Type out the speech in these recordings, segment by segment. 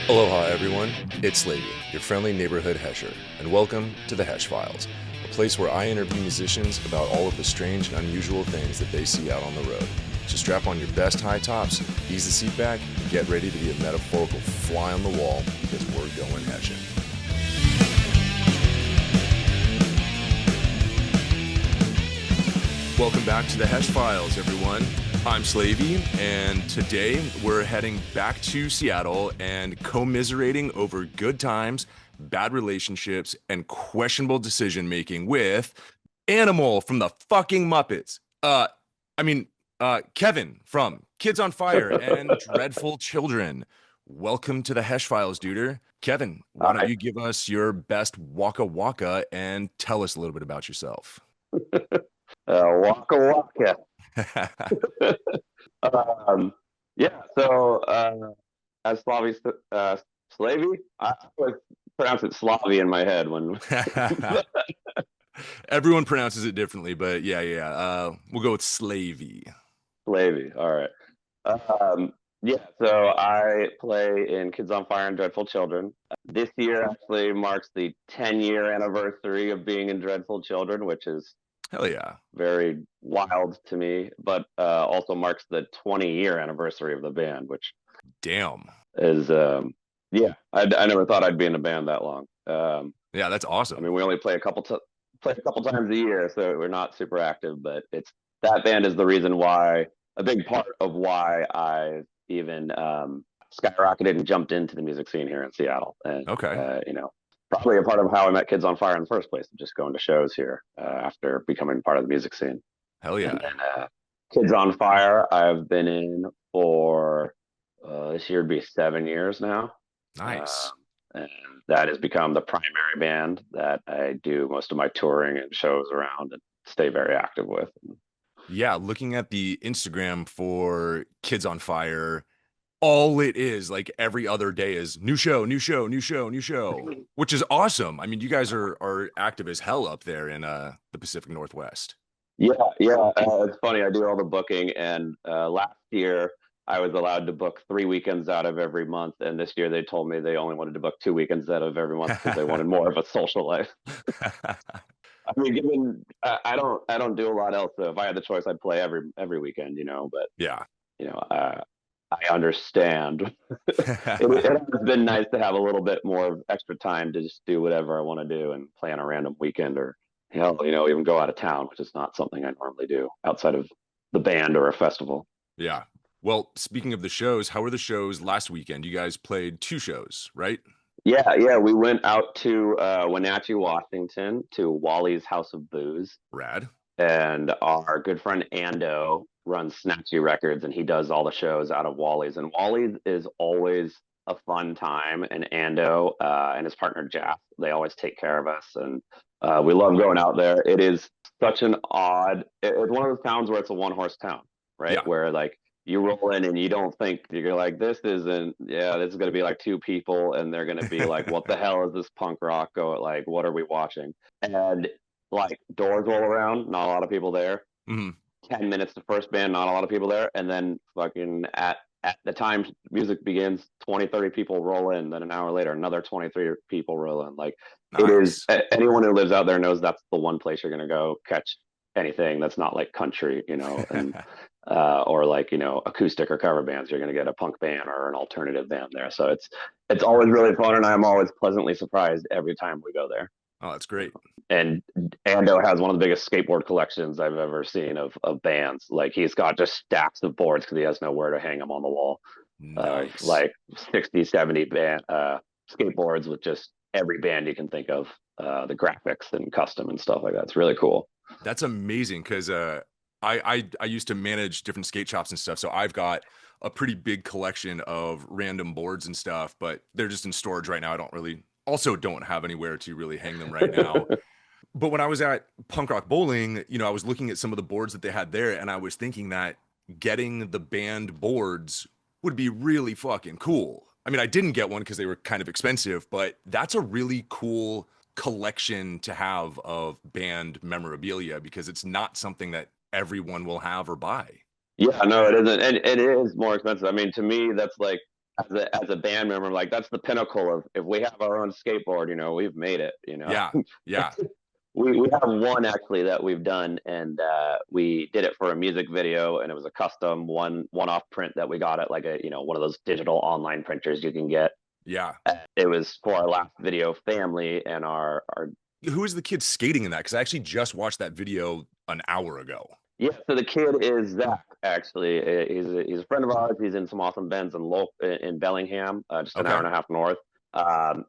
Aloha everyone, it's Lady, your friendly neighborhood Hesher, and welcome to the Hesh Files, a place where I interview musicians about all of the strange and unusual things that they see out on the road. So strap on your best high tops, ease the seat back, and get ready to be a metaphorical fly on the wall because we're going Heshin'. Welcome back to the Hesh Files, everyone. I'm Slavey, and today we're heading back to Seattle and commiserating over good times, bad relationships, and questionable decision-making with Animal from the fucking Muppets. Kevin from Kids on Fire and Dreadful Children. Welcome to the Hesh Files, duder. Kevin, why don't you give us your best waka waka and tell us a little bit about yourself? Waka waka. As Slavey, I always pronounce it Slavy in my head when Everyone pronounces it differently, but we'll go with Slavey. Slavey. All right. So I play in Kids on Fire and Dreadful Children. This year actually marks the 10-year anniversary of being in Dreadful Children, which is hell yeah, very wild to me, but also marks the 20-year anniversary of the band, which damn is I never thought I'd be in a band that long. Yeah, that's awesome. I mean, we only play a couple times a year, so we're not super active, but that band is the reason why, a big part of why I even skyrocketed and jumped into the music scene here in Seattle. And okay, probably a part of how I met Kids on Fire in the first place, just going to shows here after becoming part of the music scene. Hell yeah. And then Kids on Fire, I've been in for this year would be 7 years now. Nice. And that has become the primary band that I do most of my touring and shows around and stay very active with. Yeah, looking at the Instagram for Kids on Fire, all it is like every other day is new show, which is awesome. I mean, you guys are active as hell up there in the Pacific Northwest. Yeah. It's funny. I do all the booking, and last year I was allowed to book 3 weekends out of every month, and this year they told me they only wanted to book 2 weekends out of every month because they wanted more of a social life. I mean, I don't do a lot else. So if I had the choice, I'd play every weekend, But yeah, I understand. It has been nice to have a little bit more extra time to just do whatever I want to do and plan a random weekend, or hell, even go out of town, which is not something I normally do outside of the band or a festival. Yeah. Well, speaking of the shows, how were the shows last weekend? You guys played 2 shows, right? Yeah. We went out to Wenatchee, Washington, to Wally's House of Booze. Rad. And our good friend Ando runs Snatchy Records, and he does all the shows out of Wally's. And Wally's is always a fun time. And Ando and his partner Jeff, they always take care of us, and we love going out there. It is such an it's one of those towns where it's a one-horse town, right? Yeah. Where like you roll in and you don't think, you're like, this is going to be like 2 people, and they're going to be like, what the hell is this punk rock? Like, what are we watching? And like doors roll around, not a lot of people there. Mm-hmm. 10 minutes to first band, not a lot of people there. And then fucking at the time music begins, 20-30 people roll in. Then an hour later, another 23 people roll in. Like, nice. It is, anyone who lives out there knows that's the one place you're going to go catch anything that's not like country, and or like, acoustic or cover bands. You're going to get a punk band or an alternative band there. So it's always really fun, and I'm always pleasantly surprised every time we go there. Oh, that's great. And Ando has one of the biggest skateboard collections I've ever seen of bands. Like, he's got just stacks of boards because he has nowhere to hang them on the wall. Nice. Like 60, 70 skateboards with just every band you can think of, the graphics and custom and stuff like that. It's really cool. That's amazing, because I used to manage different skate shops and stuff, so I've got a pretty big collection of random boards and stuff, but they're just in storage right now. I don't have anywhere to really hang them right now. But when I was at Punk Rock Bowling, I was looking at some of the boards that they had there, and I was thinking that getting the band boards would be really fucking cool. I mean, I didn't get one because they were kind of expensive, but that's a really cool collection to have of band memorabilia, because it's not something that everyone will have or buy. Yeah, no, it isn't. And it is more expensive. I mean, to me, that's like as a band member, like that's the pinnacle of if we have our own skateboard, we've made it. Yeah. Yeah. We have one actually that we've done, and we did it for a music video, and it was a custom one-off print that we got at like a one of those digital online printers you can get. Yeah. It was for our last video, family, and our Who is the kid skating in that? Because I actually just watched that video an hour ago. yeah. So the kid is Zach. Actually, he's a friend of ours. He's in some awesome bands in Bellingham, just an hour Okay. and a half north.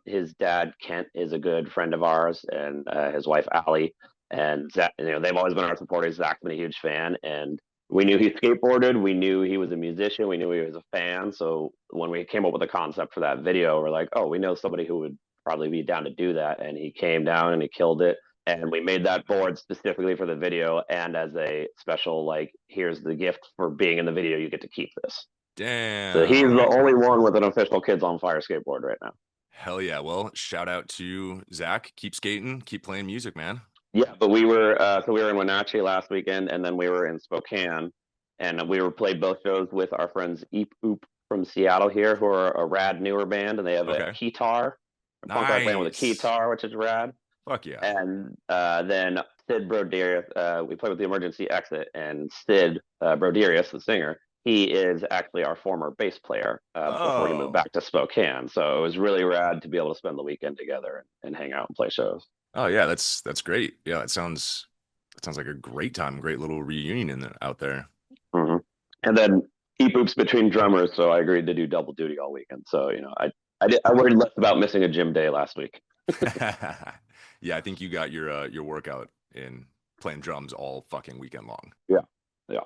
His dad Kent is a good friend of ours, and his wife Allie. And Zach, they've always been our supporters. Zach's been a huge fan, and we knew he skateboarded. We knew he was a musician. We knew he was a fan. So when we came up with the concept for that video, we're like, oh, we know somebody who would probably be down to do that. And he came down and he killed it. And we made that board specifically for the video and as a special, like, here's the gift for being in the video. You get to keep this. So he's the Damn. only one with an official Kids on Fire skateboard right now. Hell yeah. Well, shout out to Zach. Keep skating, keep playing music, man. Yeah, but we were in Wenatchee last weekend, and then we were in Spokane, and we were played both shows with our friends Eep Oop from Seattle here, who are a rad newer band, and they have a Okay. keytar, a punk rock band with a Nice. keytar, which is rad. Fuck yeah. And then Sid Broderius, we played with the Emergency Exit, and Sid Broderius, the singer, he is actually our former bass player before he moved Oh. back to Spokane. So it was really rad to be able to spend the weekend together and hang out and play shows. Oh yeah, that's great. Yeah, that sounds like a great time, great little reunion out there. Mm-hmm. And then he poops between drummers, so I agreed to do double duty all weekend. So I worried less about missing a gym day last week. Yeah, I think you got your workout in playing drums all fucking weekend long. Yeah, yeah.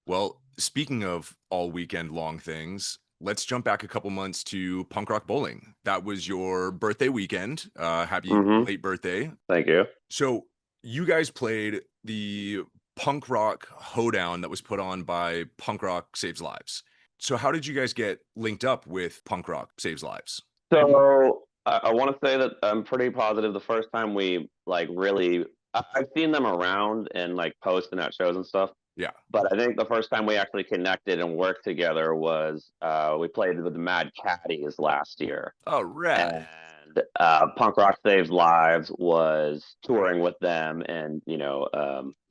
Well, speaking of all weekend long things, let's jump back a couple months to punk rock bowling. That was your birthday weekend. Happy Mm-hmm. late birthday. Thank you. So you guys played the punk rock hoedown that was put on by Punk Rock Saves Lives. So how did you guys get linked up with Punk Rock Saves Lives? So I want to say that I'm pretty positive the first time we like really I've seen them around and like posting at shows and stuff. Yeah. But I think the first time we actually connected and worked together was we played with the Mad Caddies last year. Oh, rad. And Punk Rock Saves Lives was touring with them and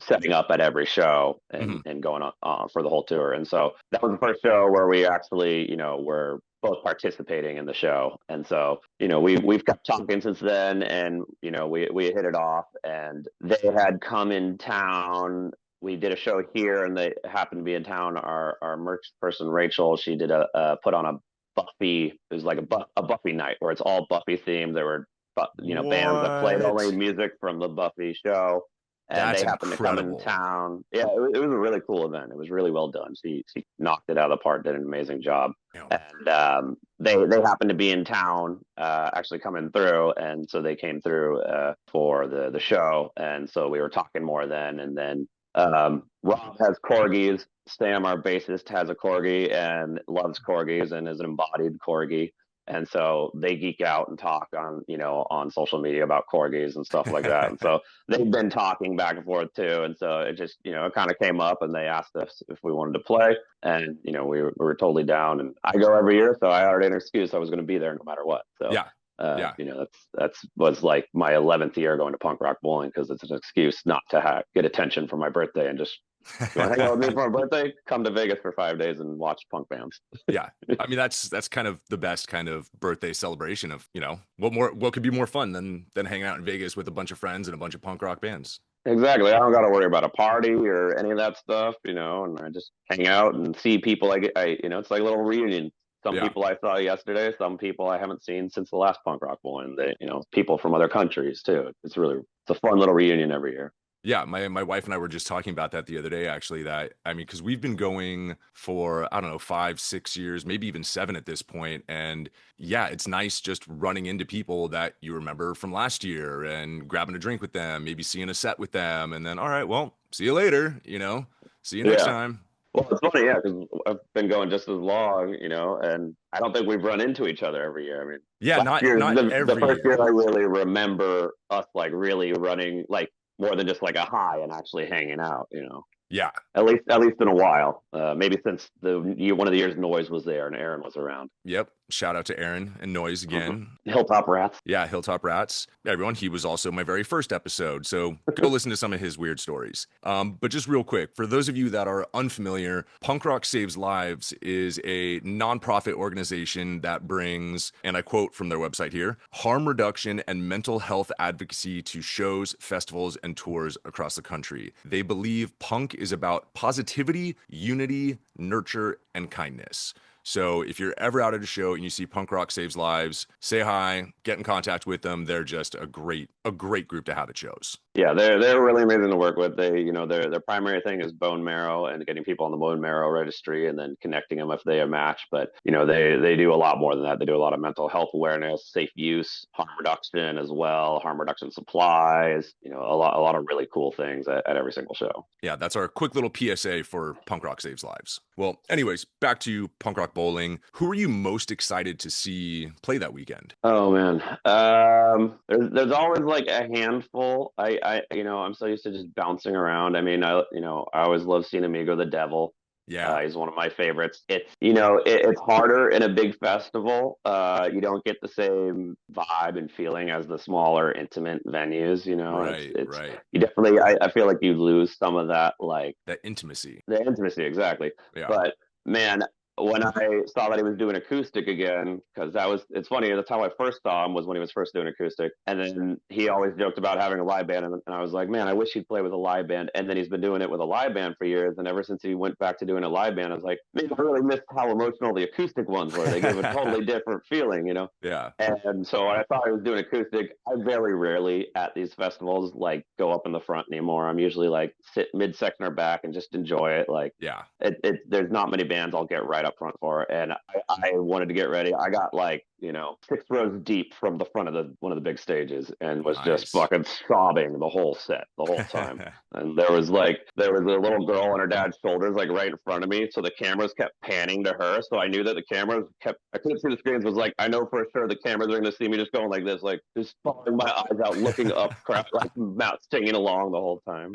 setting up at every show and going on for the whole tour. And so that was the first show where we actually were both participating in the show. And so we've kept talking since then, and we hit it off. And they had come in town. We did a show here, and they happened to be in town. Our merch person Rachel, she did put on a Buffy. It was like a Buffy night where it's all Buffy themed. There were bands that played only music from the Buffy show, and That's they happened incredible. to come in town. Yeah, it was a really cool event. It was really well done. She knocked it out of the park, did an amazing job. Yeah. And they happened to be in town, actually coming through, and so they came through for the show, and so we were talking more then, and then. Rob has corgis. Sam, our bassist, has a corgi and loves corgis and is an embodied corgi. And so they geek out and talk on social media about corgis and stuff like that. And so they've been talking back and forth too. And so it just, it kind of came up, and they asked us if we wanted to play. And, we were totally down. And I go every year, so I already had an excuse. I was going to be there no matter what. So Yeah. That's was like my 11th year going to punk rock bowling, because it's an excuse not to get attention for my birthday, and just you want to hang out with me for my birthday? Come to Vegas for 5 days and watch punk bands. Yeah. I mean, that's kind of the best kind of birthday celebration of, what could be more fun than hanging out in Vegas with a bunch of friends and a bunch of punk rock bands. Exactly. I don't got to worry about a party or any of that stuff, and I just hang out and see people. It's like a little reunion. Some people I saw yesterday, some people I haven't seen since the last punk rock bowling. They, people from other countries too. It's a fun little reunion every year. Yeah, my wife and I were just talking about that the other day, actually, because we've been going for, I don't know, 5, 6 years, maybe even 7 at this point. And yeah, it's nice just running into people that you remember from last year and grabbing a drink with them, maybe seeing a set with them. And then, all right, well, see you later, see you next time. Well, it's funny, yeah, because I've been going just as long, and I don't think we've run into each other every year. I mean, yeah, not every the first year. year I really remember us like really running like more than just like a high and actually hanging out. Yeah. At least in a while. Maybe since one of the years Noise was there and Aaron was around. Yep. Shout out to Aaron and Noise Mm-hmm. again. Hilltop Rats. Yeah, Hilltop Rats. Everyone, he was also my very first episode. So go listen to some of his weird stories. But just real quick, for those of you that are unfamiliar, Punk Rock Saves Lives is a nonprofit organization that brings, and I quote from their website here, harm reduction and mental health advocacy to shows, festivals, and tours across the country. They believe punk is about positivity, unity, nurture, and kindness. So if you're ever out at a show and you see Punk Rock Saves Lives, say hi, get in contact with them. They're just a great group to have at shows. Yeah, they're really amazing to work with. Their primary thing is bone marrow and getting people on the bone marrow registry, and then connecting them if they match. But they do a lot more than that. They do a lot of mental health awareness, safe use, harm reduction as well, harm reduction supplies. A lot of really cool things at every single show. Yeah, that's our quick little PSA for Punk Rock Saves Lives. Well, anyways, back to Punk Rock Bowling. Who are you most excited to see play that weekend? Oh man, there's always like a handful. I'm so used to just bouncing around. I mean, I always love seeing Amigo the Devil. Yeah, He's one of my favorites. It's harder in a big festival. You don't get the same vibe and feeling as the smaller, intimate venues. right, It's right. you definitely. I feel like you lose some of that, like That intimacy. the intimacy, exactly. Yeah. But man, when I saw that he was doing acoustic again, because it's funny, that's how I first saw him was when he was first doing acoustic. And then he always joked about having a live band. And I was like, man, I wish he'd play with a live band. And then he's been doing it with a live band for years. And ever since he went back to doing a live band, I was like, man, I really missed how emotional the acoustic ones were. They gave a totally different feeling. Yeah. And so when I thought I was doing acoustic, I very rarely at these festivals like go up in the front anymore. I'm usually like sit midsection or back and just enjoy it. Like Yeah. there's not many bands I'll get right up front for. And I wanted to get ready. I got like, 6 rows deep from the front of one of the big stages and was just Nice. fucking sobbing the whole set, the whole time. And there was a little girl on her dad's shoulders, like right in front of me. So the cameras kept panning to her. So I knew that the cameras I couldn't see the screens. Was like, I know for sure the cameras are going to see me just going like this, like just following my eyes out, looking up, crap, like mouth singing along the whole time.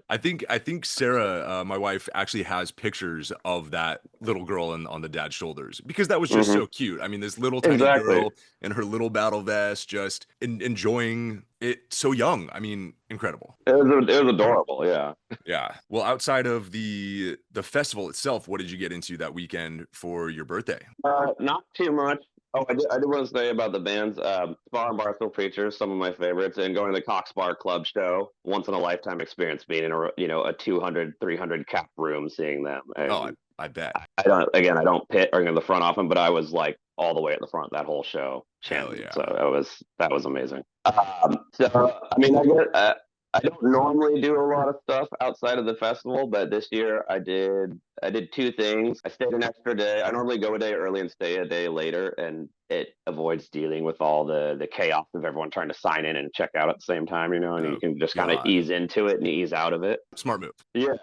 I think Sarah, my wife, actually has pictures of that little girl on the dad's shoulders because that was just Mm-hmm. so cute. I mean, this little tiny Exactly. girl in her little battle vest, just enjoying it so young. I mean, incredible. It was adorable. Yeah. Yeah. Well, outside of the festival itself, what did you get into that weekend for your birthday? Not too much. Oh, I did want to say about the bands. Spar and Barstool Preachers, some of my favorites, and going to the Cox Bar Club show, once in a lifetime experience, being in a 200, 300 cap room, seeing them. Oh, And I bet. I don't pit or in the front often, but I was like all the way at the front that whole show Hell chanting. So yeah. that was amazing. So I mean, I don't normally do a lot of stuff outside of the festival, but this year I did two things. I stayed an extra day. I normally go a day early and stay a day later, and it avoids dealing with all the chaos of everyone trying to sign in and check out at the same time, and you Oh can just kind of God. ease into it and ease out of it. Smart move. Yeah.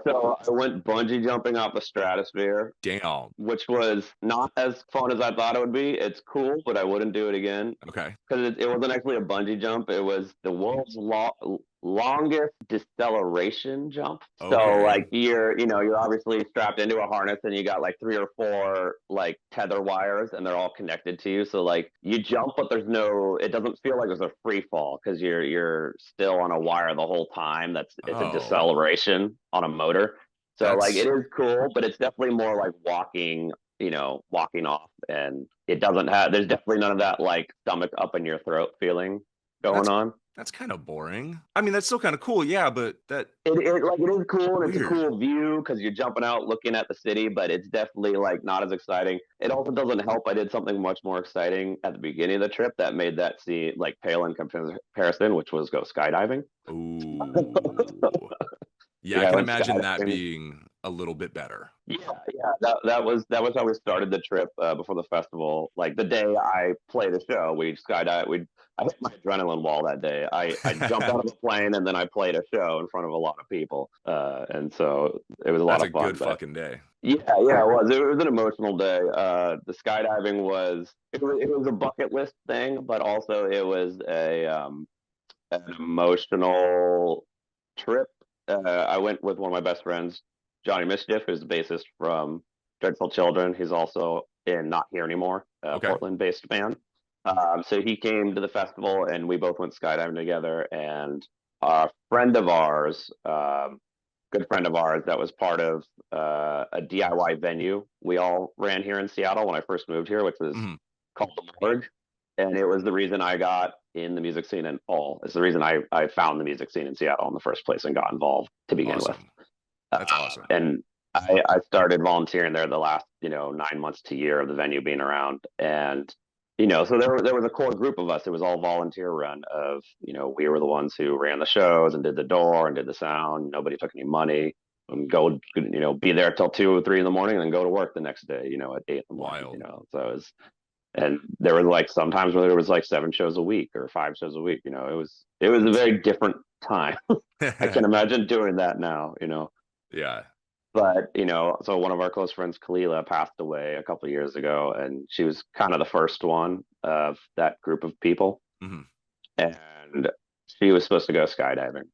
So I went bungee jumping off the stratosphere, Damn. which was not as fun as I thought it would be. It's cool, but I wouldn't do it again Okay. because it wasn't actually a bungee jump. It was the world's longest deceleration jump. So Okay. like you're obviously strapped into a harness and you got like three or four like tether wires and they're all connected to you. So like you jump, but it doesn't feel like there's a free fall because you're still on a wire the whole time. It's a Oh, deceleration on a motor. So like it that's is cool, but it's definitely more like walking off, and there's definitely none of that like stomach up in your throat feeling going that's on. that's kind of boring. I mean, that's still kind of cool, yeah, but It is cool and it's a weird. cool view because you're jumping out looking at the city, but it's definitely like not as exciting. It also doesn't help. I did something much more exciting at the beginning of the trip that made that scene like pale in comparison, which was go skydiving. Ooh. Yeah, I Yeah, I can went imagine that skydiving. being a little bit better. Yeah, yeah, that was how we started the trip before the festival. Like the day I played a show, we skydive. I hit my adrenaline wall that day. I jumped out of the plane and then I played a show in front of a lot of people, and so it was a lot That's a of fun. good But fucking day. yeah, yeah, it was. It was an emotional day. The skydiving was a bucket list thing, but also it was an emotional trip I went with one of my best friends, Johnny Mischief, who's the bassist from Dreadful Children. He's also in Not Here Anymore, a Okay. Portland-based band. So he came to the festival, and we both went skydiving together. And a friend of ours, good friend of ours, that was part of a DIY venue we all ran here in Seattle when I first moved here, which was Hmm. called the Morgue. And it was the reason I got in the music scene in all. It's the reason I found the music scene in Seattle in the first place and got involved to begin with. Awesome. That's awesome. And I started volunteering there the last 9 months to year of the venue being around, and so there was a core group of us. It was all volunteer run. Of we were the ones who ran the shows and did the door and did the sound. Nobody took any money. And go be there till 2 or 3 in the morning and then go to work the next day. At 8 in the morning. Wild. So it was. And there were like sometimes where there was like 7 shows a week or 5 shows a week. It was a very different time. I can imagine doing that now. Yeah. But so one of our close friends, Kalila, passed away a couple of years ago, and she was kind of the first one of that group of people. Hmm. And she was supposed to go skydiving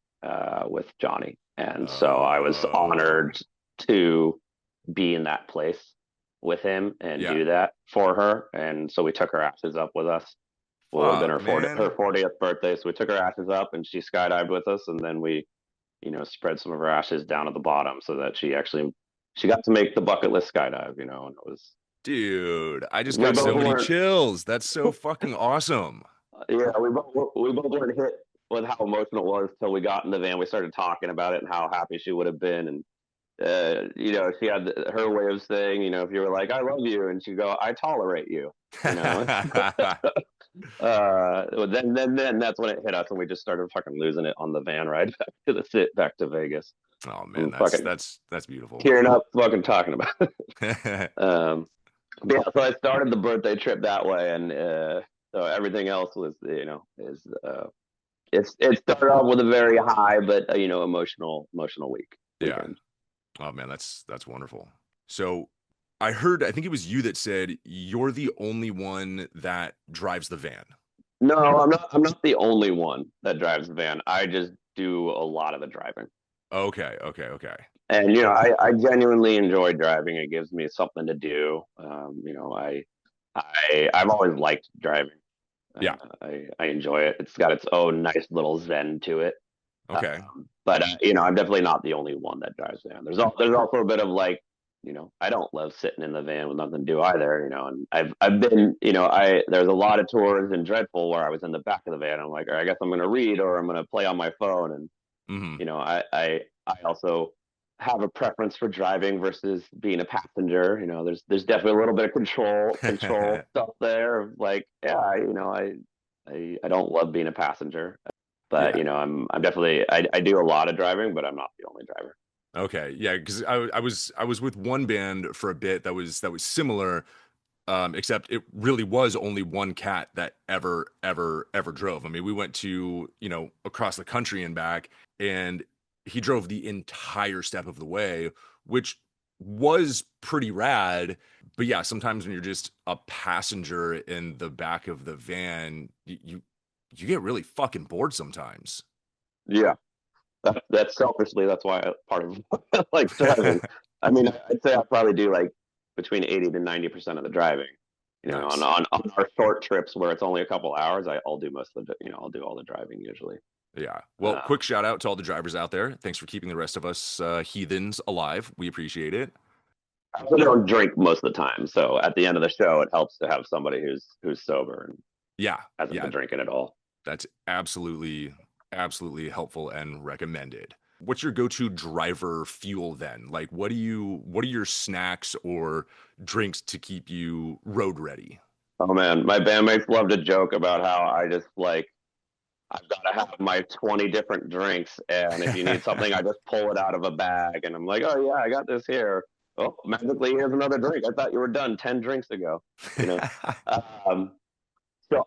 with Johnny, and so I was Oh. honored to be in that place with him and Yeah. do that for her. And so we took her ashes up with us. What would have been Fuck, man. her 40th birthday, so we took her ashes up, and she skydived with us, and then we spread some of her ashes down at the bottom so that she got to make the bucket list skydive, and it was Dude, I just we got both so many weren't chills. That's so fucking awesome. yeah, we both weren't hit with how emotional it was till we got in the van. We started talking about it and how happy she would have been, and she had her way of saying, if you were like, "I love you," and she'd go, "I tolerate you," you know. Then that's when it hit us, and we just started fucking losing it on the van ride back to Vegas. Oh man, And that's fucking that's beautiful. tearing up, fucking talking about it. But yeah, so I started the birthday trip that way, and so everything else was, is it started off with a very high but emotional Yeah. weekend. Oh man, that's wonderful. So I heard, I think it was you that said you're the only one that drives the van. No, I'm not the only one that drives the van. I just do a lot of the driving. Okay, okay, okay. And I genuinely enjoy driving. It gives me something to do. I've always liked driving. Yeah. I enjoy it. It's got its own nice little zen to it. Okay. But I'm definitely not the only one that drives van. There's also a bit of like, I don't love sitting in the van with nothing to do either. And I've been, there's a lot of tours in Dreadful where I was in the back of the van. I'm like, I guess I'm going to read or I'm going to play on my phone. And Hmm. I also have a preference for driving versus being a passenger. There's definitely a little bit of control stuff there. Of like, yeah, I don't love being a passenger, but Yeah. I'm definitely I do a lot of driving, but I'm not the only driver. Okay. Yeah, because I was with one band for a bit that was similar, except it really was only one cat that ever drove. I mean, we went to, across the country and back, and he drove the entire step of the way, which was pretty rad. But yeah, sometimes when you're just a passenger in the back of the van, you get really fucking bored sometimes. Yeah, that's selfishly that's why part of I like driving. I mean, I'd say I probably do like between 80 to 90% of the driving. On, Nice. on our short trips where it's only a couple hours, I'll do most of the I'll do all the driving usually. Yeah. Well, quick Um, shout out to all the drivers out there. Thanks for keeping the rest of us heathens alive. We appreciate it. I also don't drink most of the time, so at the end of the show, it helps to have somebody who's sober and Yeah. hasn't Yeah. been drinking at all. That's absolutely helpful and recommended. What's your go-to driver fuel then? Like what are your snacks or drinks to keep you road ready? Oh man, my bandmates love to joke about how I just like I've got to have my 20 different drinks, and if you need something, I just pull it out of a bag, and I'm like, oh yeah, I got this here. Oh, magically, here's another drink. I thought you were done 10 drinks ago. You know, um, So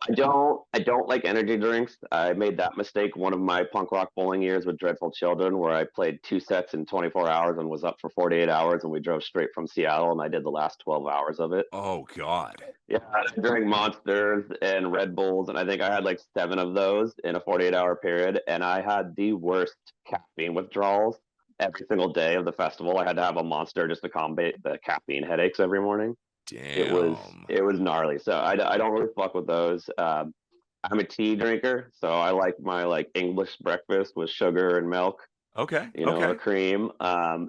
I don't like energy drinks. I made that mistake one of my punk rock bowling years with Dreadful Children, where I played 2 sets in 24 hours and was up for 48 hours, and we drove straight from Seattle, and I did the last 12 hours of it. Oh God. Yeah, I drank Monsters and Red Bulls, and I think I had like 7 of those in a 48-hour period, and I had the worst caffeine withdrawals every single day of the festival. I had to have a Monster just to combat the caffeine headaches every morning. Damn. It was gnarly. So I don't really fuck with those. I'm a tea drinker, so I like my like English breakfast with sugar and milk, Okay. you know, a Okay. cream. I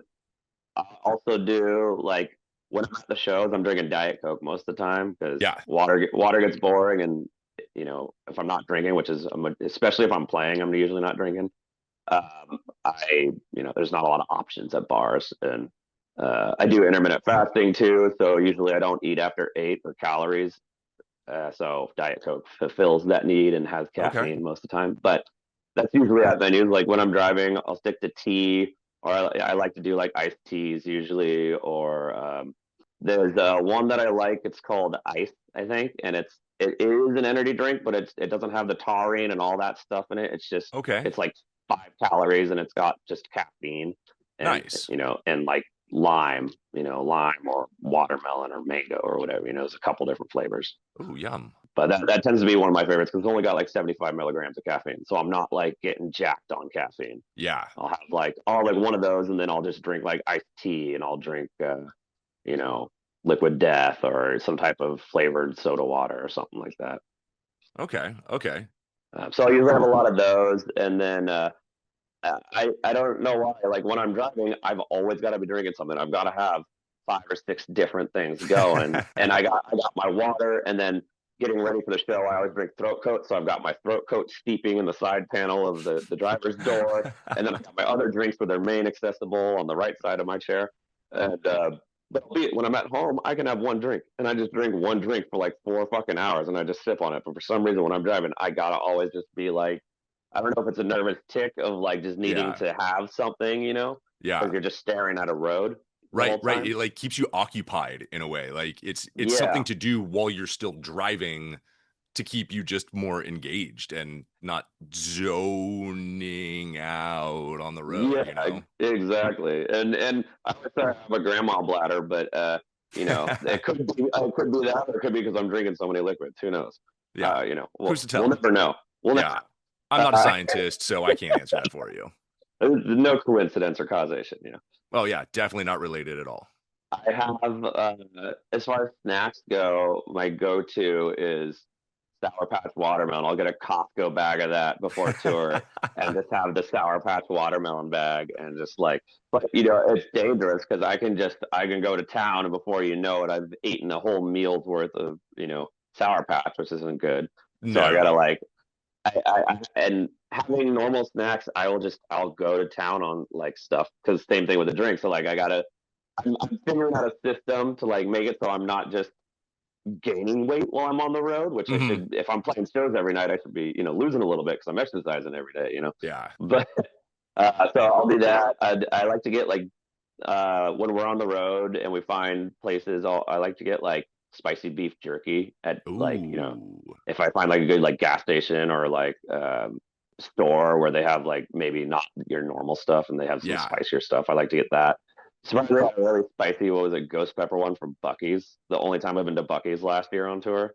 also do like when I'm at the shows, I'm drinking Diet Coke most of the time because Yeah. water gets boring, and you know if I'm not drinking, which is especially if I'm playing, I'm usually not drinking. I you know there's not a lot of options at bars, and I do intermittent fasting too, so usually I don't eat after 8 for calories. So Diet Coke fulfills that need and has Okay. caffeine most of the time. But that's usually at venues. Like when I'm driving, I'll stick to tea, or I like to do like iced teas usually. Or there's one that I like. It's called Ice, I think, and it is an energy drink, but it doesn't have the taurine and all that stuff in it. Okay. It's like 5 calories, and it's got just caffeine, and Nice. you know, and like lime, you know, lime or watermelon or mango or whatever. You know, there's a couple different flavors. Ooh, yum. But that tends to be one of my favorites because it's only got like 75 milligrams of caffeine. So I'm not like getting jacked on caffeine. Yeah. I'll like one of those, and then I'll just drink like iced tea, and I'll drink you know, liquid death or some type of flavored soda water or something like that. Okay. Okay. So I usually have a lot of those, and then I don't know why. Like when I'm driving, I've always got to be drinking something. I've got to have 5 or 6 different things going, and I got my water, and then getting ready for the show, I always drink throat coat. So I've got my throat coat steeping in the side panel of the driver's door, and then I got my other drinks with their main accessible on the right side of my chair. And but when I'm at home, I can have one drink, and I just drink one drink for like 4 fucking hours, and I just sip on it. But for some reason, when I'm driving, I gotta always just be like I don't know if it's a nervous tick of like just needing Yeah. to have something, you know, because Yeah. you're just staring at a road the Right, whole right. time. It like keeps you occupied in a way. Like it's Yeah, something to do while you're still driving to keep you just more engaged and not zoning out on the road, yeah, you know? exactly. And I would say I have a grandma bladder, but you know, it could be that, or it could be because I'm drinking so many liquids. Who knows? Yeah. You know, Who's to we'll tell? never know. We'll never Yeah. I'm know. not a scientist, so I can't answer that for you. There's no coincidence or causation. You know. Oh yeah, definitely not related at all. I have, as far as snacks go, my go-to is Sour Patch watermelon. I'll get a Costco bag of that before tour and just have the Sour Patch watermelon bag and just like, but you know, it's dangerous because I can go to town and before you know it, I've eaten a whole meal's worth of, you know, Sour Patch, which isn't good. So I gotta No. like, and having normal snacks, I'll go to town on like stuff because same thing with the drink. So like, I'm figuring out a system to like make it so I'm not just gaining weight while I'm on the road, which I Hmm. should. If I'm playing shows every night, I should be, you know, losing a little bit because I'm exercising every day, you know. Yeah. But so I'll do that. I like to get like when we're on the road and we find places, I like to get like spicy beef jerky at like you know Ooh. if I find like a good like gas station or like store where they have like maybe not your normal stuff and they have some Yeah. spicier stuff. I like to get that. Surprisingly, I really spicy. What was it? Ghost pepper one from Bucky's. The only time I've been to Bucky's last year on tour.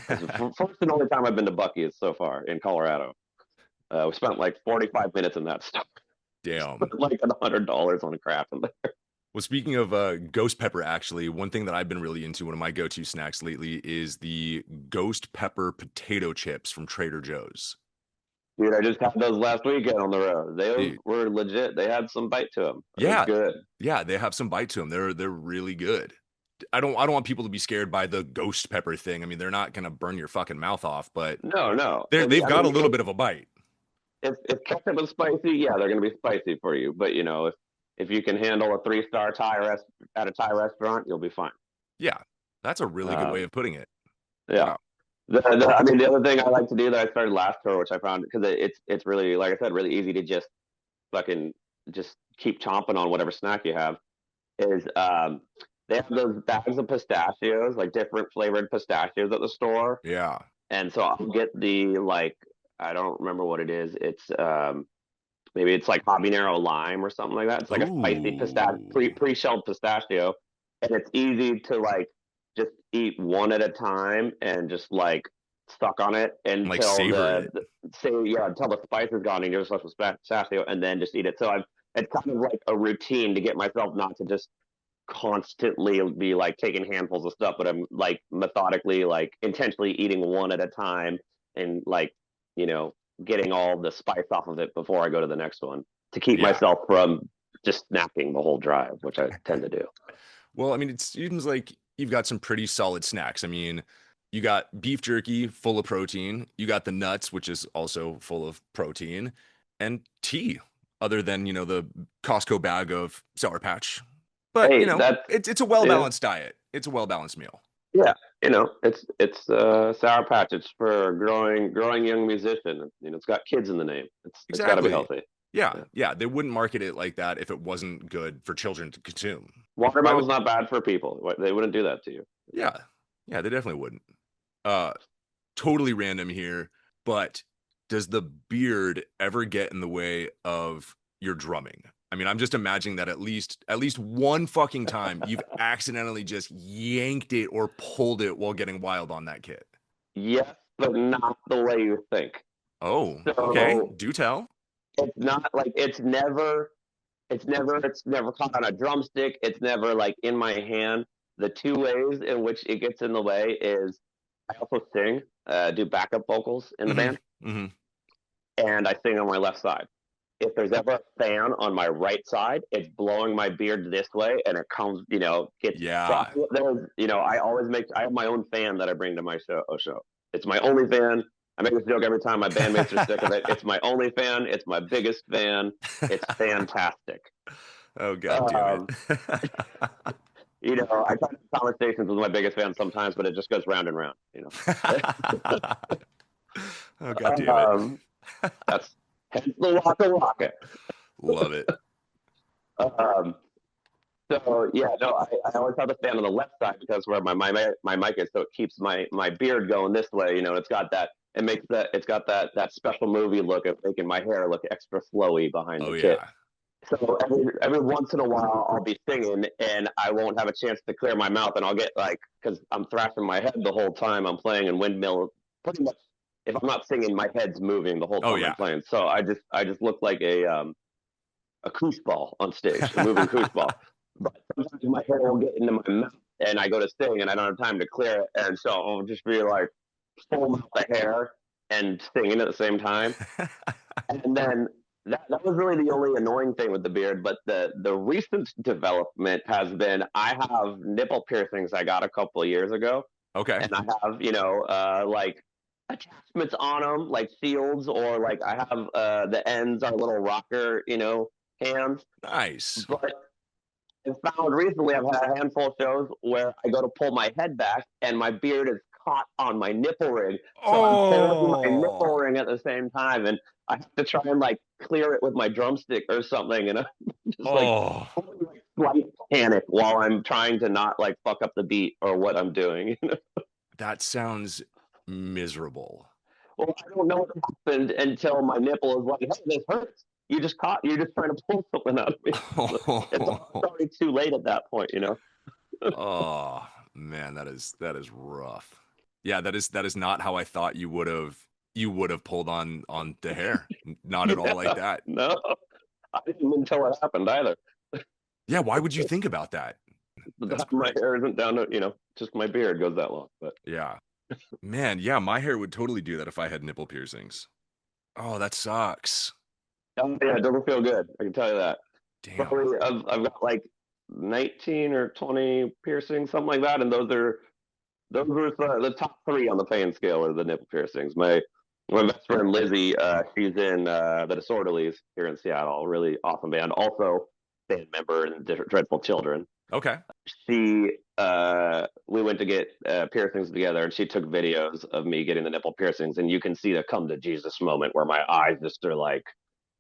That's the first and only time I've been to Bucky's so far in Colorado. We spent like 45 minutes in that store. Damn. Spent like $100 on a crap in there. Well, speaking of ghost pepper, actually, one thing that I've been really into, one of my go-to snacks lately, is the ghost pepper potato chips from Trader Joe's. Dude, I just had those last weekend on the road. They Dude, were legit. They had some bite to them. It was yeah, good. yeah, they have some bite to them. They're really good. I don't want people to be scared by the ghost pepper thing. I mean, they're not gonna burn your fucking mouth off, but No, no. they've I got a mean, little bit of a bite. if ketchup is spicy, yeah, they're going to be spicy for you. But you know, if you can handle a 3-star at a Thai restaurant, you'll be fine. Yeah, that's a really good way Um, of putting it. yeah. Wow. I mean, the other thing I like to do that I started last tour, which I found because it's really, like I said, really easy to just fucking just keep chomping on whatever snack you have. Is they have those bags of pistachios, like different flavored pistachios at the store, Yeah. and so I'll get the like I don't remember what it is. It's maybe it's like habanero lime or something like that. It's like a spicy pistachio, Ooh, pre-shelled pistachio, and it's easy to like just eat one at a time and just like suck on it like until savor it. until the spice is gone and you're just left with pistachio, and then just eat it. So I've it's kind of like a routine to get myself not to just constantly be like taking handfuls of stuff, but I'm like methodically, like intentionally eating one at a time and like, you know, getting all the spice off of it before I go to the next one to keep Yeah. myself from just snacking the whole drive, which I tend to do. Well, I mean, it seems like you've got some pretty solid snacks. I mean, you got beef jerky full of protein, you got the nuts, which is also full of protein, and tea, other than, the Costco bag of Sour Patch. But, Hey, that's it's a yeah, well-balanced diet. It's a well-balanced meal. yeah. It's Sour Patch. It's for a growing young musician. You know, it's got kids in the name. It's got to be Exactly. healthy. Yeah, Yeah. yeah. They wouldn't market it like that if it wasn't good for children to consume. Why would Watermelon's not bad for people. They wouldn't do that to you. Yeah. Yeah, they definitely wouldn't. Uh Totally random here, but does the beard ever get in the way of your drumming? I mean, I'm just imagining that at least one fucking time you've accidentally just yanked it or pulled it while getting wild on that kid. Yes, but not the way you think. Oh, okay. So Do tell. it's not like it's never caught on a drumstick. It's never like in my hand. The two ways in which it gets in the way is I also sing, do backup vocals in the Hmm. band, Hmm. and I sing on my left side. If there's ever a fan on my right side, it's blowing my beard this way, and it comes, gets. So Yeah. I have my own fan that I bring to my show. It's my only fan. I make this joke every time. My bandmates are sick of it. It's my only fan. It's my biggest fan. It's fantastic. Oh, god damn it. Um, I try to have conversations with my biggest fan sometimes, but it just goes round and round. Oh, god damn it. That's hence the waka waka. Love it. Um, so yeah, no, I always have the fan on the left side because where my mic is, so it keeps my beard going this way. It's got that. It's got that special movie look of making my hair look extra flowy behind Oh the kit. yeah. So every once in a while, I'll be singing and I won't have a chance to clear my mouth, and I'll get like because I'm thrashing my head the whole time I'm playing in windmill. Pretty much, if I'm not singing, my head's moving the whole Oh time I'm yeah. playing. So I just look like a koosh ball on stage, a moving koosh ball. But sometimes my hair will get into my mouth, and I go to sing, and I don't have time to clear it, and so I'll just be like full mouth of hair and singing at the same time, and then that was really the only annoying thing with the beard. But the recent development has been I have nipple piercings I got a couple of years ago, Okay. and I have like attachments on them, like shields, or like I have the ends are little rocker, hands. Nice. But I found recently I've had a handful of shows where I go to pull my head back and my beard is caught on my nipple ring. So I'm pulling my nipple Oh. ring at the same time, and I have to try and like clear it with my drumstick or something. And I'm just like Oh. slight panic while I'm trying to not like fuck up the beat or what I'm doing. That sounds miserable. Well, I don't know what happened until my nipple is like, hey, this hurts. You're just trying to pull something out of me. It's already too late at that point. Oh man, that is rough. Yeah, that is not how I thought you would have pulled on the hair. Not at all like Yeah, that. no, I didn't until it happened either. Yeah, why would you think about that? The That's top of my crazy. hair isn't down to, just my beard goes that long. But Yeah. Man, yeah, my hair would totally do that if I had nipple piercings. Oh, that sucks. yeah, it doesn't feel good. I can tell you that. Damn. Probably I've got like 19 or 20 piercings, something like that, and those were the top three on the pain scale are the nipple piercings. My best friend Lizzie, she's in the Disorderlies here in Seattle, really awesome band. Also, band member in Dreadful Children. Okay. We went to get piercings together, and she took videos of me getting the nipple piercings, and you can see the come to Jesus moment where my eyes just are like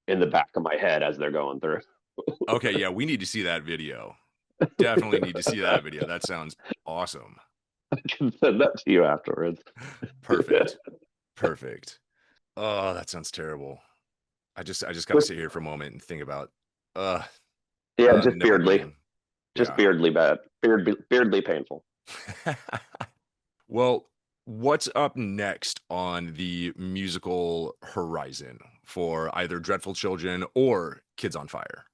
in the back of my head as they're going through. Okay, yeah, we need to see that video. Definitely need to see that video. That sounds awesome. I can send that to you afterwards. Perfect. Perfect. Oh, that sounds terrible. I just got to Just, sit here for a moment and think about uh yeah, just beardly, networking. just Yeah. beardly bad, beardly painful. Well, what's up next on the musical horizon for either Dreadful Children or Kids on Fire?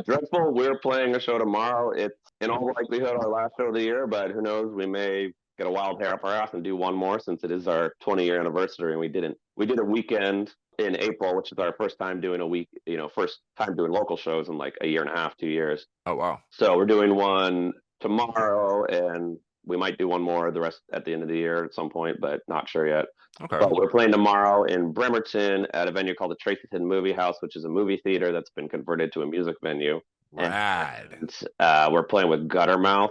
Dreadful, we're playing a show tomorrow. It's in all likelihood our last show of the year, but who knows? We may get a wild hair up our ass and do one more since it is our 20-year anniversary. And we didn't. We did a weekend in April, which is our first time doing a week. First time doing local shows in like a year and a half, 2 years. Oh wow. So we're doing one tomorrow, and we might do one more the rest at the end of the year at some point, but not sure yet. Okay. But we're playing tomorrow in Bremerton at a venue called the Tracyton Movie House, which is a movie theater that's been converted to a music venue. And Rad. we're playing with Guttermouth,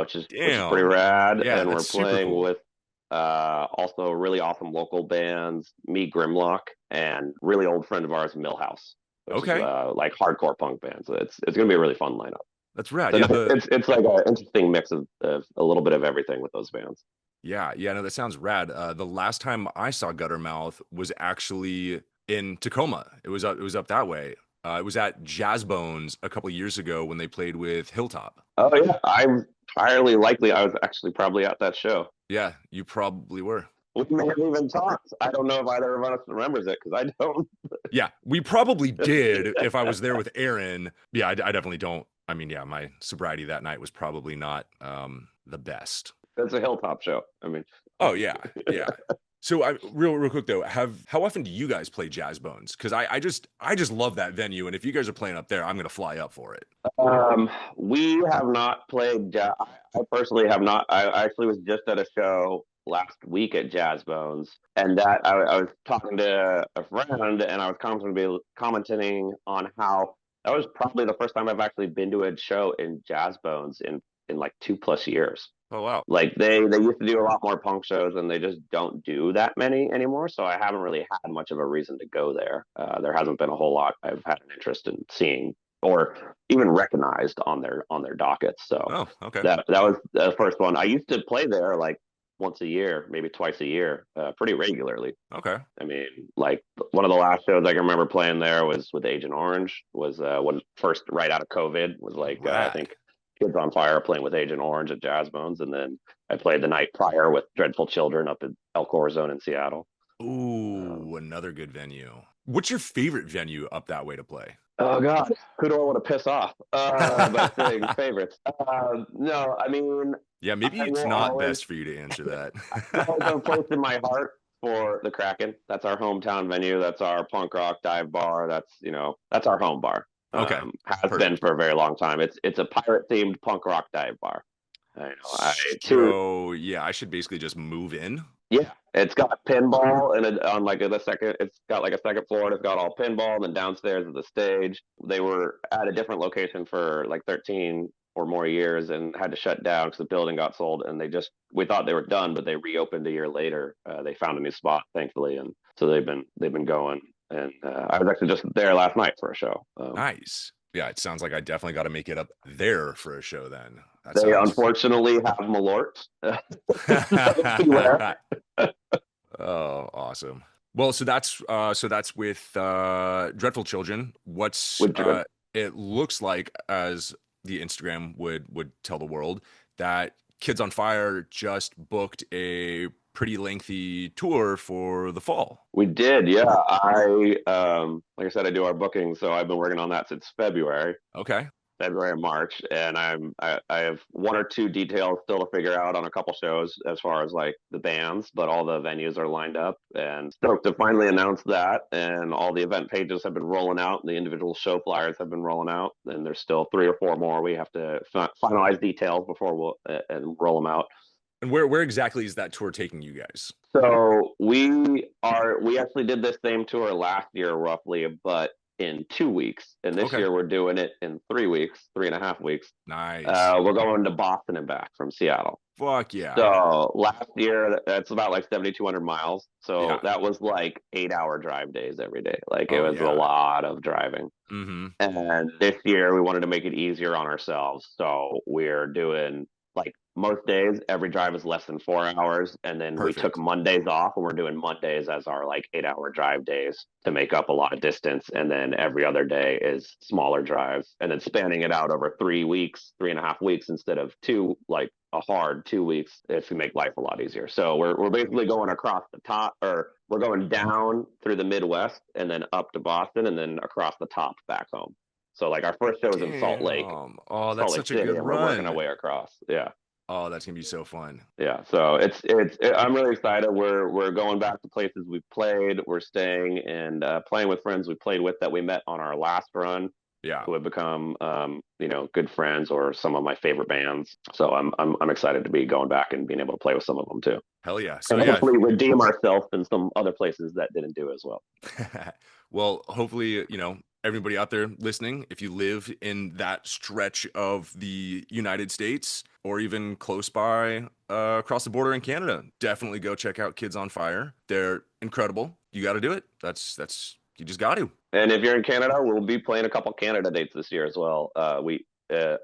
which is pretty Damn. rad. Yeah, And we're that's super playing cool. with also really awesome local bands, Me Grimlock, and really old friend of ours, Millhouse, which is Okay. like hardcore punk band. So it's gonna be a really fun lineup. That's rad. So Yeah, the it's like an interesting mix of a little bit of everything with those bands. yeah, no, that sounds rad. The last time I saw Guttermouth was actually in Tacoma. It was up that way. It was at Jazz Bones a couple years ago when they played with Hilltop. Oh yeah, I'm entirely likely I was actually probably at that show. Yeah, you probably were. We may have even talked. I don't know if either of us remembers it because I don't. Yeah, we probably did if I was there with Aaron. Yeah, I definitely don't. I mean, yeah, my sobriety that night was probably not the best. That's a hilltop show. I mean, Oh yeah, yeah. So real quick though, how often do you guys play Jazz Bones? Because I just love that venue, and if you guys are playing up there, I'm gonna fly up for it. we have not played. I personally have not. I actually was just at a show last week at Jazz Bones, and I was talking to a friend, and I was commenting on how that was probably the first time I've actually been to a show in Jazz Bones in like 2+ years. Oh wow. Like they used to do a lot more punk shows, and they just don't do that many anymore. So I haven't really had much of a reason to go there. There hasn't been a whole lot I've had an interest in seeing or even recognized on their dockets. So Oh okay. that was the first one. I used to play there like once a year, maybe twice a year, pretty regularly. Okay. I mean, like one of the last shows I can remember playing there was with Agent Orange. Was when first right out of COVID was like I Rad. think Kids on Fire playing with Agent Orange at Jazz Bones, and then I played the night prior with Dreadful Children up at El Corazon in Seattle. Um, Ooh, another good venue. What's your favorite venue up that way to play? oh God, who do I want to piss off by saying favorites? No, I mean Yeah, maybe I it's will not always best for you to answer that. I always have a place in my heart for the Kraken. That's our hometown venue. That's our punk rock dive bar. That's our home bar. Okay, Has been perfect. for a very long time. It's a pirate themed punk rock dive bar. I know. I two So yeah, I should basically just move in. Yeah, it's got pinball and on like the second. It's got like a second floor, and it's got all pinball. And then downstairs is the stage. They were at a different location for like 13 or more years and had to shut down because the building got sold. And we thought they were done, but they reopened a year later. They found a new spot, thankfully, and so they've been going. And I was actually just there last night for a show. Nice. Yeah, it sounds like I definitely got to make it up there for a show then. That They sounds. unfortunately have Malort. Beware. Oh, awesome. Well, so that's with Dreadful Children. What's With Jordan. it looks like as the Instagram would tell the world that Kids on Fire just booked a pretty lengthy tour for the fall. We did, yeah. Like I said, I do our booking, so I've been working on that since Okay. February and March, and I have one or two details still to figure out on a couple shows as far as like the bands, but all the venues are lined up, and stoked to finally announce that. And all the event pages have been rolling out, and the individual show flyers have been rolling out, and there's still 3 or 4 more we have to finalize details before we'll and roll them out. And where exactly is that tour taking you guys? So we actually did this same tour last year roughly, but in 2 weeks. And this Okay. year we're doing it in 3 weeks, 3.5 weeks. Nice. We're going to Boston and back from Seattle. Fuck yeah. So last year that's about like 7,200 miles. So Yeah. that was like 8-hour drive days every day. Like it Oh was a yeah. lot of driving. Mm-hmm. And this year we wanted to make it easier on ourselves. So we're doing like most days, every drive is less than 4 hours. And then we took Perfect. Mondays off, and we're doing Mondays as our like 8 hour drive days to make up a lot of distance. And then every other day is smaller drives, and then spanning it out over 3 weeks, 3.5 weeks instead of two, like a hard 2 weeks, if we make life a lot easier. So we're basically going across the top, or we're going down through the Midwest and then up to Boston and then across the top back home. So like our first show was in Damn. Oh, that's Salt Lake such a City, good and we're working our run. way across. Yeah. Oh, that's gonna be so fun. Yeah, so I'm really excited. We're going back to places we've played. We're staying and playing with friends we played with that we met on our last run, Yeah. who have become good friends or some of my favorite bands. So I'm excited to be going back and being able to play with some of them too, Hell yeah. So and yeah, hopefully redeem ourselves in some other places that didn't do as well. well, hopefully, everybody out there listening, if you live in that stretch of the United States or even close by across the border in Canada, definitely go check out Kids on Fire. They're incredible. You got to do it. That's you just got to. And if you're in Canada, we'll be playing a couple Canada dates this year as well. We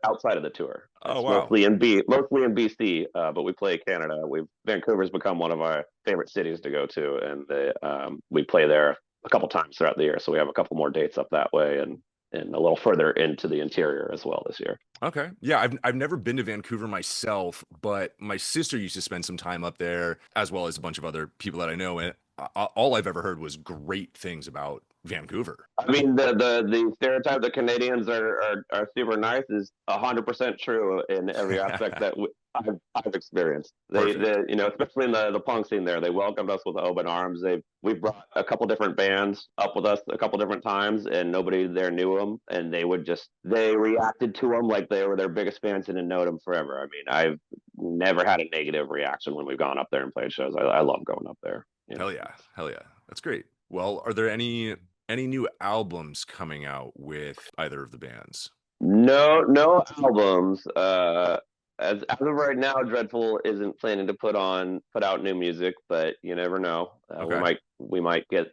outside of the tour. Oh It's wow. mostly in BC, but we play Canada. Vancouver's become one of our favorite cities to go to, and we play there a couple times throughout the year. So we have a couple more dates up that way, and a little further into the interior as well this year. Okay. Yeah, I've never been to Vancouver myself, but my sister used to spend some time up there, as well as a bunch of other people that I know. And all I've ever heard was great things about Vancouver. I mean, the stereotype that Canadians are super nice is 100% true in every aspect that I've experienced. Perfect. Especially in the punk scene there, they welcomed us with open arms. We brought a couple different bands up with us a couple different times, and nobody there knew them, and they reacted to them like they were their biggest fans and had known them forever. I mean, I've never had a negative reaction when we've gone up there and played shows. I love going up there. You know. Hell yeah. Hell yeah. That's great. Well, are there any new albums coming out with either of the bands? No albums. As of right now, Dreadful isn't planning to put out new music, but you never know. Okay. We might get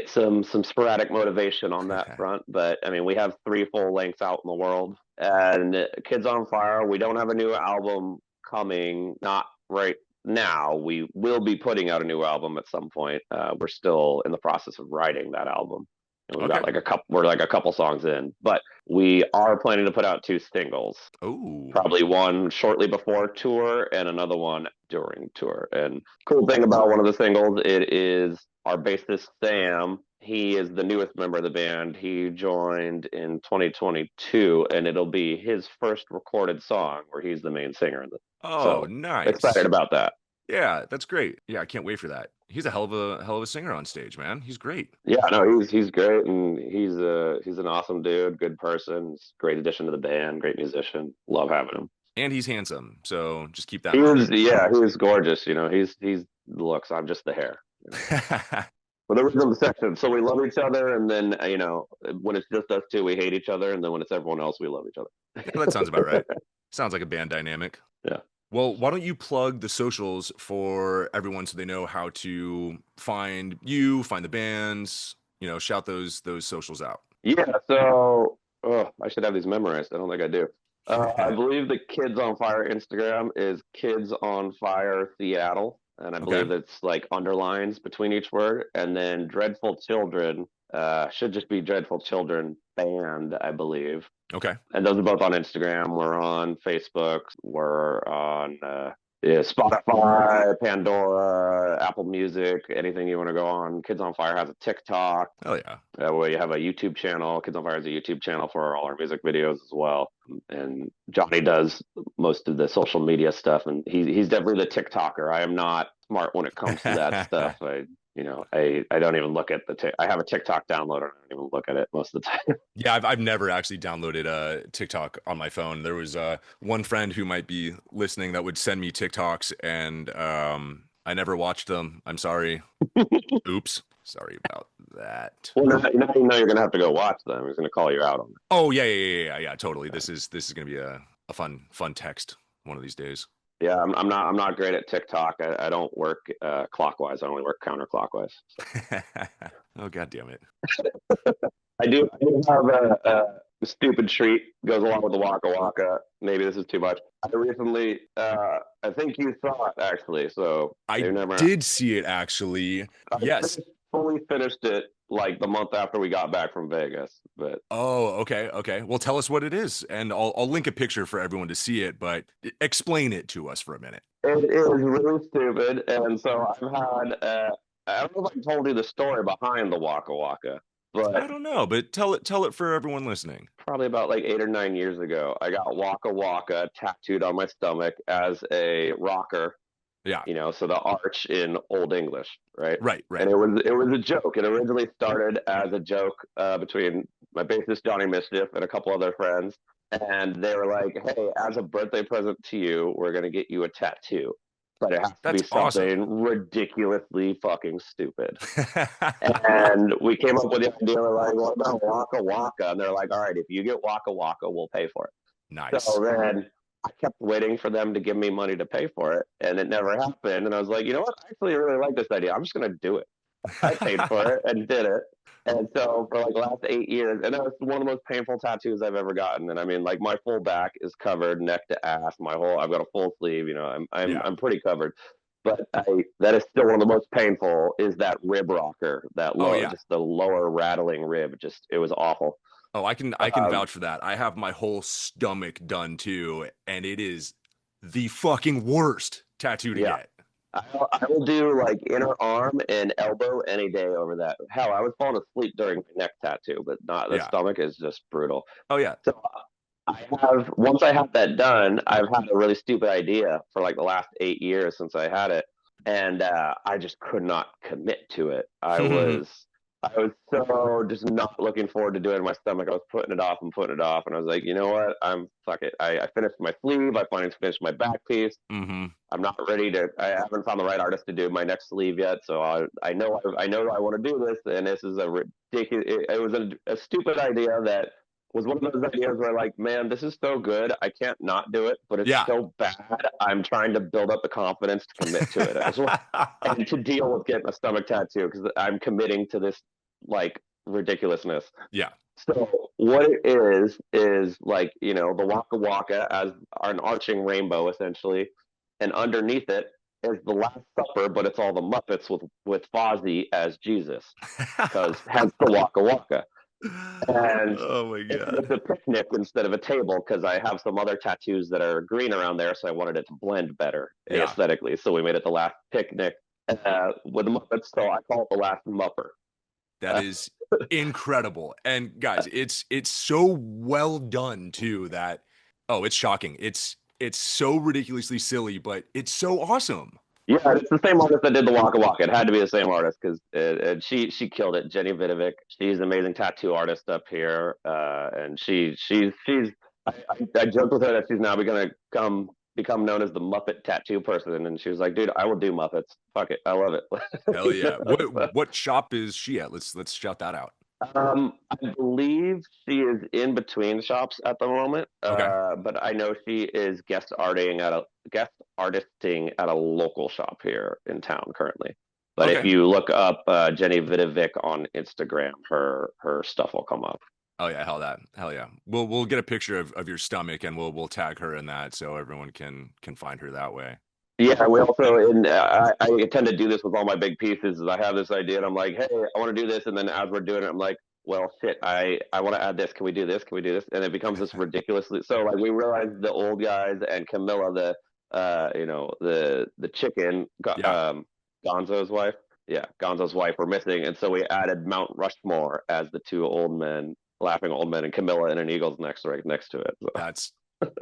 some sporadic motivation on that front. But I mean, we have 3 full lengths out in the world, and Kids on Fire. We don't have a new album coming. Not right now. We will be putting out a new album at some point. We're still in the process of writing that album. And we've got Okay. like a couple. We're like a couple songs in, but we are planning to put out 2 singles. Oh, Probably one shortly before tour and another one during tour. And cool thing about one of the singles, it is our bassist Sam. He is the newest member of the band. He joined in 2022, and it'll be his first recorded song where he's the main singer. oh, So excited nice. about that. Yeah, that's great. Yeah, I can't wait for that. He's a hell of a singer on stage, man. He's great. Yeah, no, he's great, and he's an awesome dude, good person, great addition to the band, great musician. Love having him. And he's handsome. So just keep that He in mind. was, yeah, he was gorgeous. He's looks. I'm just the hair. But there was no section, so we love each other, and then when it's just us two, we hate each other, and then when it's everyone else, we love each Yeah, that sounds about other. right. Sounds like a band dynamic. Yeah. Well, why don't you plug the socials for everyone so they know how to find you, find the bands, shout those socials out. Yeah, so I should have these memorized. I don't think I do. I believe the Kids on Fire Instagram is Kids on Fire Seattle, and I Okay. believe it's like underlines between each word. And then Dreadful Children should just be Dreadful Children Band, I believe. Okay. And those are both on Instagram. We're on Facebook. We're on Spotify, Pandora, Apple Music, anything you want to go on. Kids on Fire has a TikTok. Hell yeah. We have a YouTube channel. Kids on Fire has a YouTube channel for all our music videos as well. And Johnny does most of the social media stuff, and he's definitely the TikToker. I am not smart when it comes to that stuff. I don't even look at I have a TikTok downloader. I don't even look at it most of the time. Yeah, I've never actually downloaded TikTok on my phone. There was one friend who might be listening that would send me TikToks, and I never watched them. I'm sorry. Oops. Sorry about that. Well, now you know you're gonna have to go watch them. He's gonna call you out on it. Oh yeah. Totally. This is gonna be a fun text one of these days. Yeah, I'm not great at TikTok. I don't work clockwise. I only work counterclockwise. So. Oh god damn it. I do have stupid treat goes along with the Waka Waka. Maybe this is too much. I recently, I think you saw it actually, so I maybe never. did see it actually. I Yes. finished, fully finished it like the month after we got back from Vegas. But Oh, okay, okay. Well, tell us what it is, and I'll link a picture for everyone to see it, but explain it to us for a minute. it is really stupid, and so I've had. I don't know if I told you the story behind the Waka Waka, I but don't know, but tell it for everyone listening. probably about like 8 or 9 years ago, I got Waka Waka tattooed on my stomach as a rocker, Yeah. so the arch in Old English, right? Right, And right. it was a joke. It originally started as a joke between my bassist Johnny Mischief and a couple other friends, and they were like, "Hey, as a birthday present to you, we're gonna get you a tattoo, but it has to be That's awesome. something ridiculously fucking stupid." And we came up with the idea. We're like, "What about Waka Waka?" And they're like, "All right, if you get Waka Waka, we'll pay for it." Nice. So then I kept waiting for them to give me money to pay for it, and it never happened. And I was like, you know what? I actually really like this idea. I'm just going to do it. I paid for it and did it. And so for like the last 8 years, and that was one of the most painful tattoos I've ever gotten. And I mean, like my full back is covered, neck to ass. I've got a full sleeve. I'm Yeah. I'm pretty covered. But that is still one of the most painful is that rib rocker, that Oh lower, yeah. just the lower rattling rib. Just it was awful. Oh, I can Um, vouch for that. I have my whole stomach done too, and it is the fucking worst tattoo to yeah, get. I will do like inner arm and elbow any day over that. Hell, I was falling asleep during my neck tattoo, but not the Yeah. stomach is just brutal. Oh yeah. So I have once I have that done, I've had a really stupid idea for like the last 8 years since I had it, and I just could not commit to it. I was so just not looking forward to doing it in my stomach. I was putting it off and putting it off, and I was like, you know what? I'm fuck it. I finished my sleeve. I finally finished my back piece. Hmm. I'm not ready to. I haven't found the right artist to do my next sleeve yet. So I know I want to do this, and this is a ridiculous. It was a stupid idea that was one of those ideas where like, man, this is so good, I can't not do it, but it's Yeah. so bad. I'm trying to build up the confidence to commit to it as well, and to deal with getting a stomach tattoo because I'm committing to this like ridiculousness. Yeah. So what it is like the Waka Waka as an arching rainbow essentially, and underneath it is the Last Supper, but it's all the Muppets with Fozzie as Jesus, because hence the Waka Waka. And Oh my it's God. a picnic instead of a table because I have some other tattoos that are green around there, so I wanted it to blend better Yeah. aesthetically. So we made it the Last Picnic with the Muppets. So I call it the Last Mupper. That is incredible. And guys, it's so well done too that oh, it's shocking. It's so ridiculously silly, but it's so awesome. Yeah, it's the same artist that did the Waka Waka. It had to be the same artist because she killed it. Jenny Vidovic. She's an amazing tattoo artist up here, and she's. I joked with her that she's now going to come become known as the Muppet tattoo person, and she was like, "Dude, I will do Muppets. Fuck it, I love it." Hell yeah. So, What shop is she at? Let's shout that out. I believe she is in between shops at the moment, Okay. but I know she is guest artisting at a local shop here in town currently. But if Okay. you look up Jenny Vidovic on Instagram, her stuff will come up. Oh yeah, hell yeah. We'll get a picture of your stomach and we'll tag her in that so everyone can find her that way. Yeah, we also I tend to do this with all my big pieces. Is I have this idea and I'm like, hey, I want to do this, and then as we're doing it, I'm like, well, shit, I want to add this. Can we do this? Can we do this? And it becomes this ridiculously. So like we realized the old guys and Camilla, the chicken, Yeah. Gonzo's wife. Yeah, Gonzo's wife were missing, and so we added Mount Rushmore as the two old men, laughing old men, and Camilla in an eagle's nest right next to it. So. That's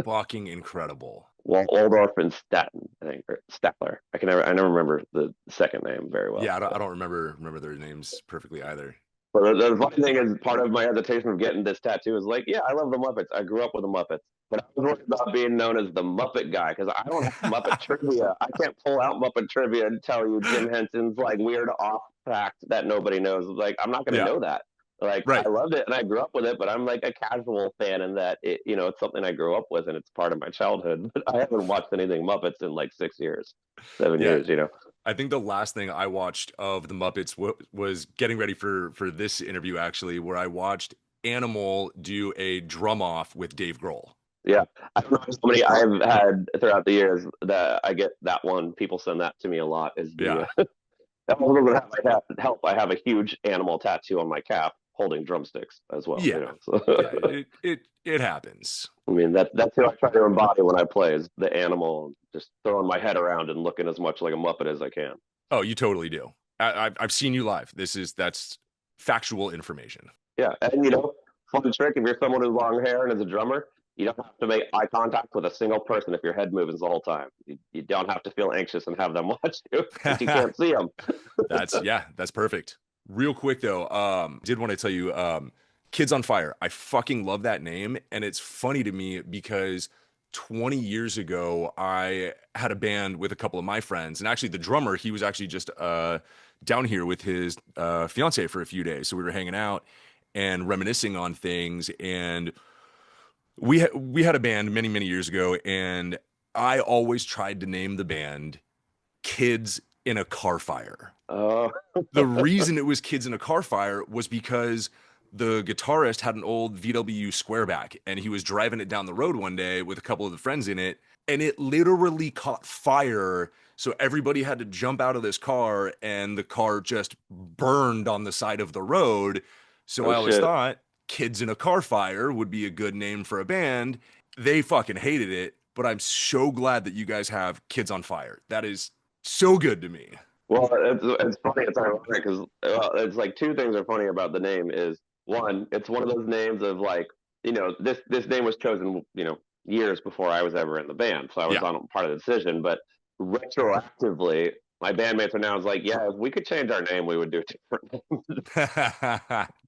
fucking incredible. Waldorf and Staten, I think, or Statler. I never remember the second name very well. Yeah, I don't remember their names perfectly either. But the funny thing is, part of my hesitation of getting this tattoo is like, yeah, I love the Muppets. I grew up with the Muppets, but I was worried about being known as the Muppet guy because I don't have Muppet trivia. I can't pull out Muppet trivia and tell you Jim Henson's like weird off fact that nobody knows. Like, I'm not going to Yeah. know that. Like, I Right. loved it and I grew up with it, but I'm like a casual fan in that it's something I grew up with and it's part of my childhood. But I haven't watched anything Muppets in like 6 years, seven Yeah. years. I think the last thing I watched of the Muppets was getting ready for this interview actually, where I watched Animal do a drum off with Dave Grohl. Yeah, I don't know how many I've had throughout the years that I get that one. People send that to me a lot. Is the Yeah. that was going to help. I have a huge animal tattoo on my calf holding drumsticks as well. Yeah. So. Yeah. It happens. I mean, that's who I try to embody when I play is the animal, just throwing my head around and looking as much like a Muppet as I can. Oh, you totally do. I've seen you live. That's factual information. Yeah, and fun trick if you're someone with long hair and is a drummer, you don't have to make eye contact with a single person if your head moves the whole time. You don't have to feel anxious and have them watch you if you can't see them. That's perfect. Real quick though, did want to tell you, Kids on Fire. I fucking love that name, and it's funny to me because 20 years ago I had a band with a couple of my friends, and actually the drummer, he was actually just down here with his fiance for a few days, so we were hanging out and reminiscing on things, and we had a band many years ago, and I always tried to name the band Kids in a Car Fire. Oh. The reason it was Kids in a Car Fire was because the guitarist had an old VW Squareback, and he was driving it down the road one day with a couple of the friends in it, and it literally caught fire. So everybody had to jump out of this car, and the car just burned on the side of the road. So I always thought Kids in a Car Fire would be a good name for a band. They fucking hated it, but I'm so glad that you guys have Kids on Fire. That is so good to me. Well, it's funny. It's ironic because it's like two things are funny about the name. Is one, it's one of those names of like, this name was chosen, years before I was ever in the band, so I was on part of the decision. But retroactively, my bandmates are now like, yeah, if we could change our name, we would do different names.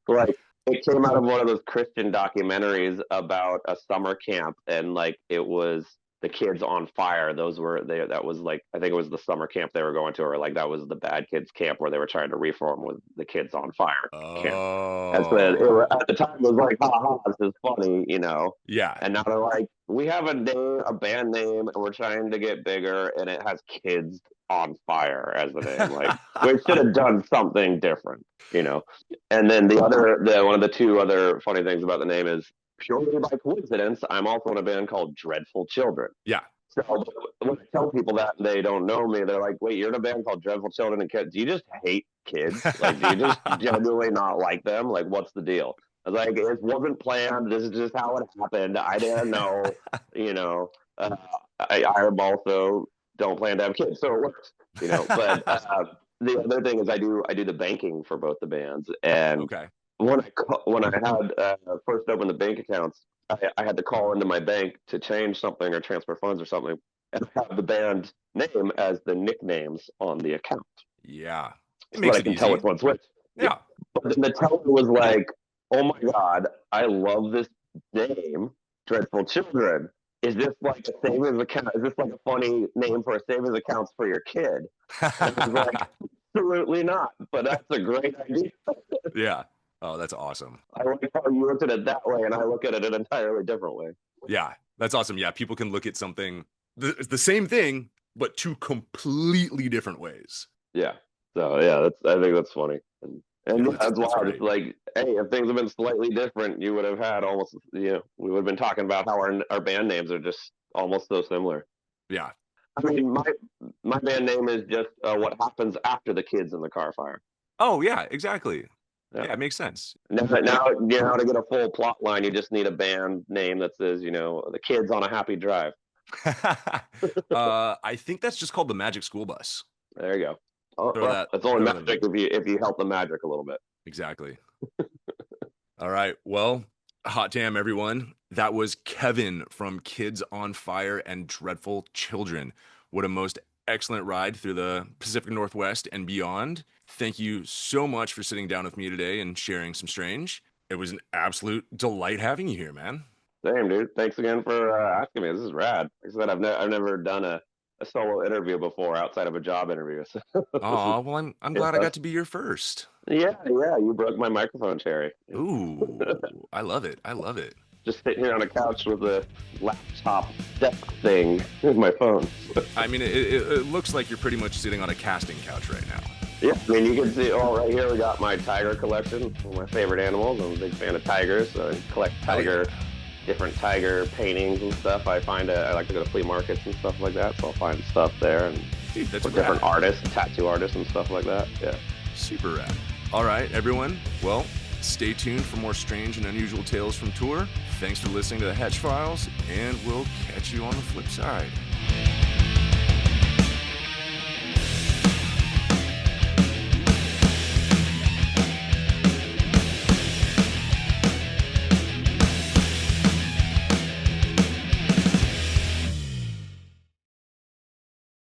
Like it came out of one of those Christian documentaries about a summer camp, and like it was the Kids on Fire. That was like, I think it was the summer camp they were going to, or like that was the bad kids camp where they were trying to reform with the Kids on Fire camp. And so at the time it was like, this is funny, Yeah. And now they're like, we have a band name, and we're trying to get bigger, and it has Kids on Fire as the name. Like we should have done something different, And then one of the two other funny things about the name is, purely by coincidence, I'm also in a band called Dreadful Children. Yeah. So when I tell people that and they don't know me, they're like, wait, you're in a band called Dreadful Children and Kids. Do you just hate kids? Like, do you just genuinely not like them? Like, what's the deal? I was like, it wasn't planned. This is just how it happened. I didn't know, I also don't plan to have kids, so it works, But the other thing is I do the banking for both the bands. And okay. When I had first opened the bank accounts, I had to call into my bank to change something or transfer funds or something, and have the band name as the nicknames on the account. Yeah, it makes it easy. Tell which one switch. Yeah. But then the teller was like, "Oh my god, I love this name, Dreadful Children. Is this like a savings account? Is this like a funny name for a savings account for your kid?" And I was like, "Absolutely not. But that's a great idea." Yeah. Oh, that's awesome. I like how you looked at it that way, and I look at it an entirely different way. Yeah, that's awesome. Yeah, people can look at something, the same thing, but two completely different ways. Yeah. So yeah, I think that's funny, and that's wild. It's like, hey, if things have been slightly different, you would have had almost, we would have been talking about how our band names are just almost so similar. Yeah. I mean, my band name is just what happens after the Kids in the Car Fire. Oh yeah, exactly. Yeah, it makes sense. Now, to get a full plot line, you just need a band name that says, the Kids on a Happy Drive. I think that's just called the Magic School Bus. There you go. Oh, that's only magic if you help the magic a little bit. Exactly. All right. Well, hot damn, everyone. That was Kevin from Kids on Fire and Dreadful Children. What a most excellent ride through the Pacific Northwest and beyond. Thank you so much for sitting down with me today and sharing some strange. It was an absolute delight having you here, man. Same, dude. Thanks again for asking me. This is rad. Like I said, I've never done a solo interview before outside of a job interview. So oh, well, I'm glad I got to be your first. Yeah. You broke my microphone cherry. Ooh, I love it. Just sitting here on a couch with a laptop desk thing with my phone. I mean, it looks like you're pretty much sitting on a casting couch right now. Yeah, I mean, you can see, oh, right here we got my tiger collection, one of my favorite animals. I'm a big fan of tigers, so I collect Hell yeah. different tiger paintings and stuff. I like to go to flea markets and stuff like that, so I'll find stuff there and Dude, that's for rad. different artists, tattoo artists and stuff like that. Yeah. Super rad. All right, everyone. Well, stay tuned for more strange and unusual tales from tour. Thanks for listening to the Hetch Files, and we'll catch you on the flip side.